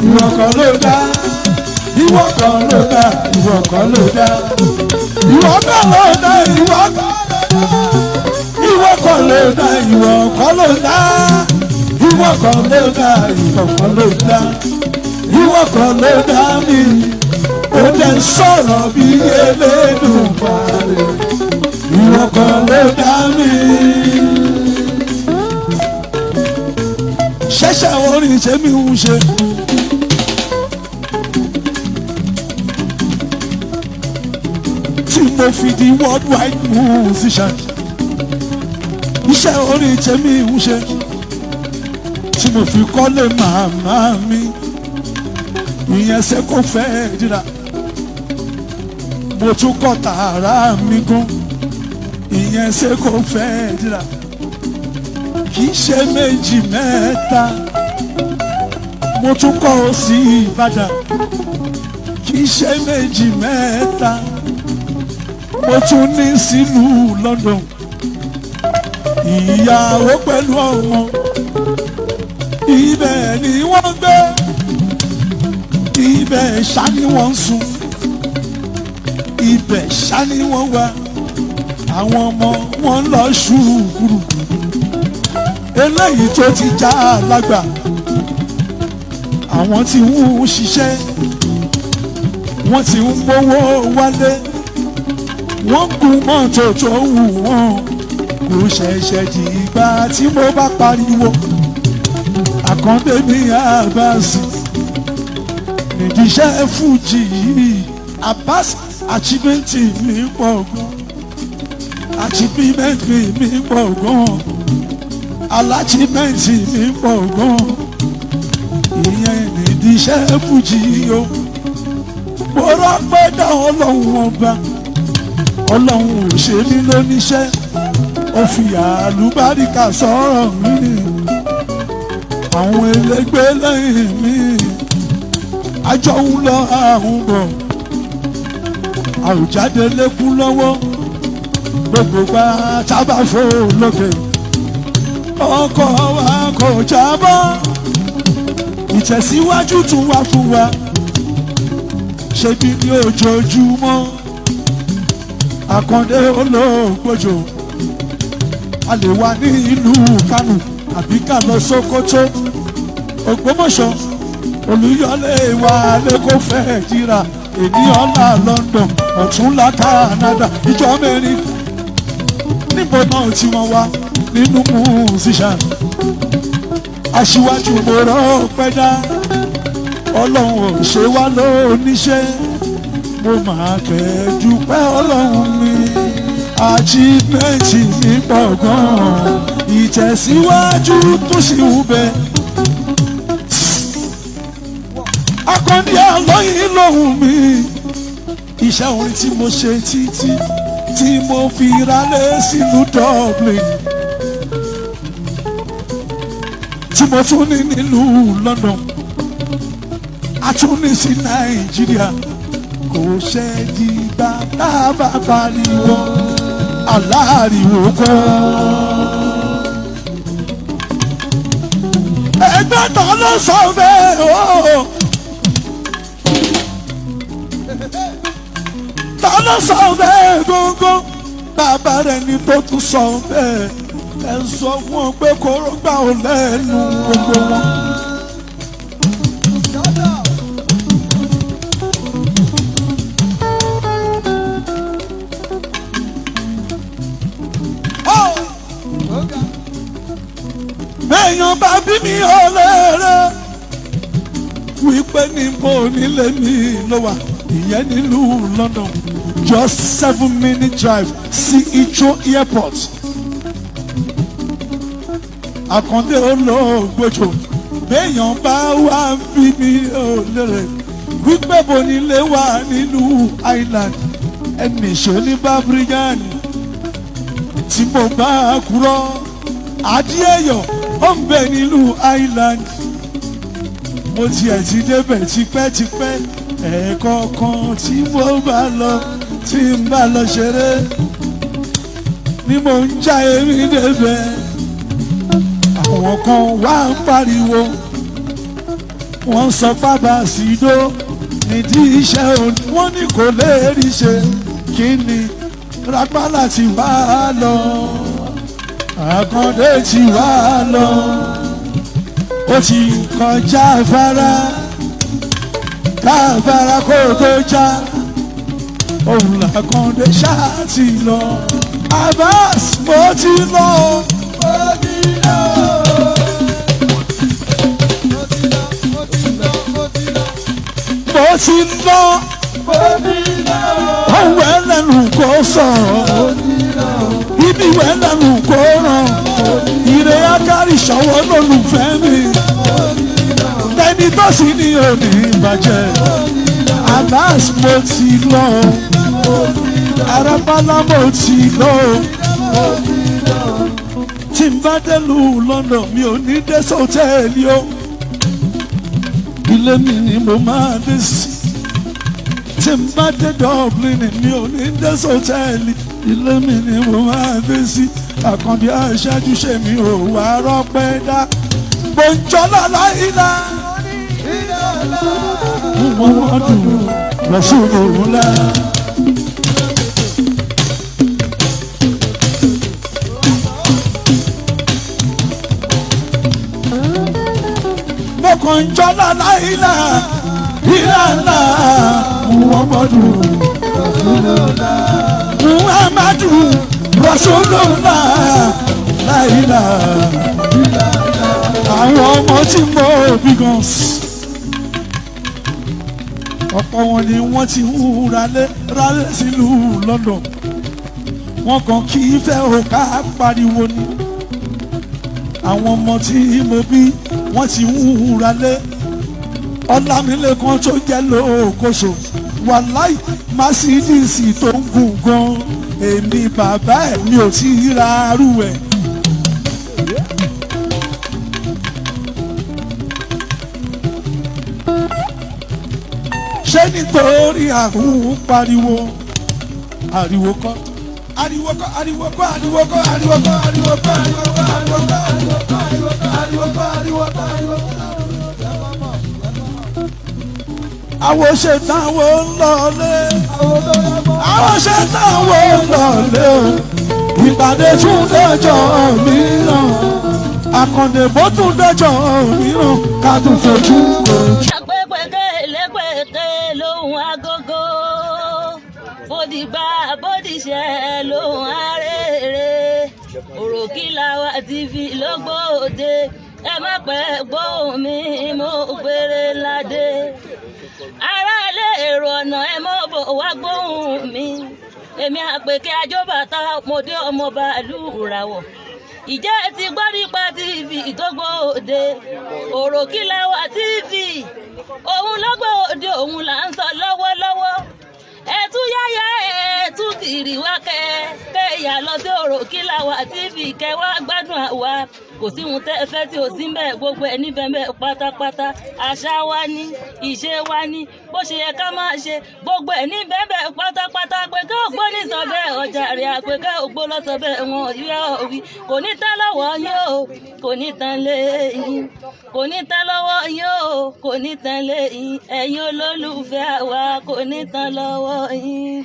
ìwọ kan ló dá ìwọ kan ló dá ìwọ kan ló dá ìwọ kan ló dá ìwọ kan ló dá ìwọ kan ló dá ìwọ kan ló dá ìwọ kan ló dá ìwọ kan ló dá mi ó dẹ̀ sọ̀rọ̀ bí Elédùmarè ìwọ kan ló dá mi. ṣẹ̀ṣẹ̀ orin tèmi ń ṣe. tí mo fi di worldwide musician. iṣẹ́ orin tèmi ń ṣe. tí mo fi kọ́lé màmá mi. ìyẹn ṣe kò fẹ́ dira. mo tún kọ́ tààrà mi gún. ìyẹn ṣe kò fẹ́ dira. kìí ṣe méjì mẹ́ta mo tún kọ́ ọ sí Ìbàdàn kìí ṣe méjì mẹ́ta mo tún ní sílùú London ìyàwó pẹ̀lú ọmọ ibẹ̀ ni wọ́n gbé ibẹ̀ ṣá ni wọ́n sùn ibẹ̀ ṣá ni wọ́n wà àwọn ọmọ wọn lọ ṣùkúrù. eléyìí tó ti já lágbà àwọn tí ń ṣiṣẹ́ wọ́n ti ń gbówó wálé wọ́n gun mọ́tò tó wù wọ́n kò ṣẹ̀ṣẹ̀ dìgbà tí mo bá pariwo Àkàndé ní Àbáàsì nídìíṣẹ́ fújì yìí Àbáàsì achievement mi pọ̀ gan achievement mi pọ̀ gan aláchímẹ́ǹtì mi pọ̀ gan ìyẹn nídìí iṣẹ́ fújì o mo rọ́pẹ́ dá ọlọ́run ọba ọlọ́run ò ṣe mí lóníṣẹ́ ó fi àlùbáríkà sọ̀rọ̀ mi àwọn ẹlẹgbẹ́ lẹ́yìn mi àjọ ń lọ àrùn bọ̀ àrùjáde lékún lọ́wọ́ gbogbo gbà tábà fò lókè ọkọ̀ wa kò jábọ́ ìtẹ̀síwájú tún wá fún wa ṣe bí ní ojoojúmọ́ Àkàndé olóògbòjò a lè wà ní ìlú Kánò àbí ká lọ Sókótó Ògbómọ̀ṣọ́ Olúyọ̀lé wa lẹ́kọ̀ọ́ fẹ́ jíra ènìyàn là London ọ̀túnla Canada ìjọ mẹ́rin níbo náà tí wọ́n wá nínú musician aṣíwájú mo rọ́pẹ́ dá ọlọ́run ò ṣe wá lóníṣẹ́ mo máa kẹ́ẹ̀dúpẹ́ ọlọ́run mi achievement mi pọ̀ gan-an ìtẹ̀síwájú tó sì ń bẹ. Àkàndé àlọ́yìn lòun mi iṣẹ́ orin tí mo ṣe títí tí mo fi rálé sílùú Dublin tí mo tún ní nílùú London a tún ní sí Nàìjíríà kò ṣe dìgbà tá a bá pariwo aláriwo kọ́. ẹgbẹ́ tán ló sọ bẹ́ẹ̀ o tán ló sọ bẹ́ẹ̀ gógó bàbá rẹ̀ ni tó tún sọ bẹ́ẹ̀ ẹ sọ fún ọ pé kóró gbà ó lẹ́nu gbogbo wọn. èèyàn bá bí mi ò lérè wípé níbo nílé mi ló wà ìyẹn nílùú London just 7-minute drive sí Heathrow airport. Àkàndé olóògbòjò béèyàn bá wà bí mi ò lérè wípé bo nílé wà nílùú Ireland ẹnì ìṣòní bá bírígàn tí mo bá kúrò Adéyọ̀ ó ń bẹ nílùú Ireland mo tiẹ̀ ti débẹ̀ tipẹ́tipẹ́ ẹ̀ẹ̀kọ̀ọ̀kan tí mo bá lọ tí n bá lọ ṣeré ni mo ń já èmi débẹ̀ àwọn kan wá ń pariwo wọ́n sọ bàbá sídó nídìí iṣẹ́ òní wọ́n ní kò lè rí ṣe kí ni rápálá ti wá lọ Àkàndé ti wá lọ ó ti kọjá afárá káfárá kó tó já òun l'Àkàndé ṣáà ti lọ Abbas mo ti lọ mo ti lọ. Mo ti lọ, òun ẹlẹ́nu kò sọ̀rọ̀, ibi ẹlẹ́nu kò ràn, ire akárí ṣọwọ́ lólùfẹ́ mi, tẹni tó sì ní òní ìbàjẹ́, Abbas mo ti lọ, Arabala mo ti lọ, tí n bá délùú London mi ò ní dé sọ́tẹ́ẹ̀lì o. Ilé mi ni mo máa dé sí tí n bá dé Dublin mi ò ní dé sọ́tẹ́ẹ̀lì ilé mi ni mo máa dé sí Àkànbí aṣáájú ṣe mi ò wá rọ́pẹ́ dá gbòǹjọ́lá láìlá wọ́n dùn Rasulullah. Gbòǹjọ́lá láìlá ìlànà Muhammadu Rasulullah Muhammadu Rasulullah láìlá àwọn ọmọ tí mo bí gan ọ̀pọ̀ wọn ni wọ́n ti ń rálé sílùú London wọ́n kàn kì í fẹ́ òkà pariwo ni àwọn ọmọ tí mo bí wọ́n ti ń rálé Ọlámilékan tó jẹ́ lóòkóso wàláì Mercedes tó ń gùn gan èmi bàbá ẹ̀ mi ò tí ì ra arú ẹ̀. ṣé nítorí àrùn pariwo ariwo kọ́ ariwo kọ́ ariwo kọ́ ariwo kọ́ ariwo kọ́ ariwo kọ́ ariwo kọ́ ariwo kọ́ ariwo kọ́ ariwo kọ́ ariwo kọ́ ariwo kọ́ ariwo kọ́ ariwo kọ́. Àwọn ṣetán wo ń lọlé àwọn ṣetán wo ń lọlé o ìpàdé tún dẹjọ́ mìíràn Àkàndé bó tún dẹjọ́ mìíràn ká tún fojú kojú. Àpépẹ̀kẹ́ lépẹ̀kẹ́ lóhùn agogo bódìgbà bódìṣẹ́ lóhùn arére Òròkìlàwà TV lógbòde ẹ má pẹ́ gbóhùn mi mo gbére ládé aráalé èrò ọ̀nà ẹ mọ́ bò wá gbóhùn mi èmi Àpèkẹ́ Ajóbàtà mòdé ọmọ bàálù ràwọ̀ ìjẹ́ ti gbọ́ nípa TV ìtógbòde Òròkìlàwà TV òun lọ́gbòde òun là ń sọ lọ́wọ́lọ́wọ́ ẹtú yáyá ẹtú kiri wá kẹyà lọ sí Òròkìlàwà TV kẹwàá gbádùn àwa kò sí ohun tẹ́ ẹ fẹ́ tí ò sí mbẹ gbogbo ẹ níbẹ̀ mbẹ pátápátá àṣà wa ní ìṣe wa ní bó ṣe yẹ ká máa ṣe gbogbo ẹ níbẹ̀ mbẹ pátápátá Àpèkẹ́ ògbó ní sọ bẹ́ẹ̀ ọjà rẹ̀ Àpèkẹ́ ògbó lọ sọ bẹ́ẹ̀ wọn yẹ òwì kò ní tán lọ́wọ́ yín o kò ní tán lé yín kò ní tán lọ́wọ́ yín o kò ní tán lé yín ẹ̀yin olólùfẹ́ àwa kò ní tán lọ́wọ́ yín.